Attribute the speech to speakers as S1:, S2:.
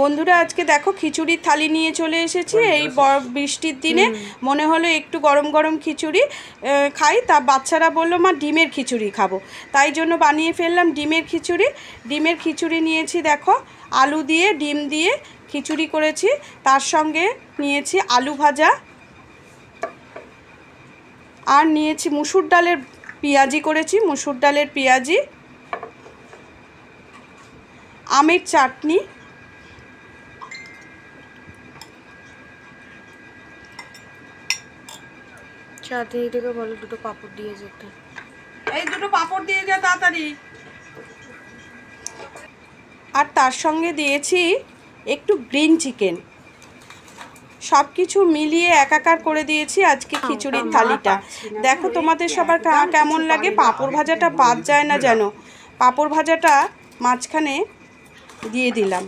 S1: বন্ধুরা আজকে দেখো খিচুড়ির থালি নিয়ে চলে এসেছি। এই বৃষ্টির দিনে মনে হলো একটু গরম গরম খিচুড়ি খাই, তা বাচ্চারা বললো মা ডিমের খিচুড়ি খাবো, তাই জন্য বানিয়ে ফেললাম ডিমের খিচুড়ি। ডিমের খিচুড়ি নিয়েছি, দেখো আলু দিয়ে ডিম দিয়ে খিচুড়ি করেছি, তার সঙ্গে নিয়েছি আলু ভাজা, আর নিয়েছি মুসুর ডালের পেঁয়াজি করেছি, মুসুর ডালের পেঁয়াজি, আমের চাটনি,
S2: চাটনিটাকে বলো দুটো পাঁপড় দিয়ে যেতে।
S1: এই দুটো পাঁপড় দিয়ে যা তাড়াতাড়ি। আর তার সঙ্গে দিয়েছি একটু গ্রিন চিকেন। সব কিছু মিলিয়ে একাকার করে দিয়েছি আজকে খিচুড়ির থালিটা। দেখো তোমাদের সবার কেমন লাগে। পাঁপড় ভাজাটা বাদ যায় না যেন, পাঁপড় ভাজাটা মাঝখানে দিয়ে দিলাম।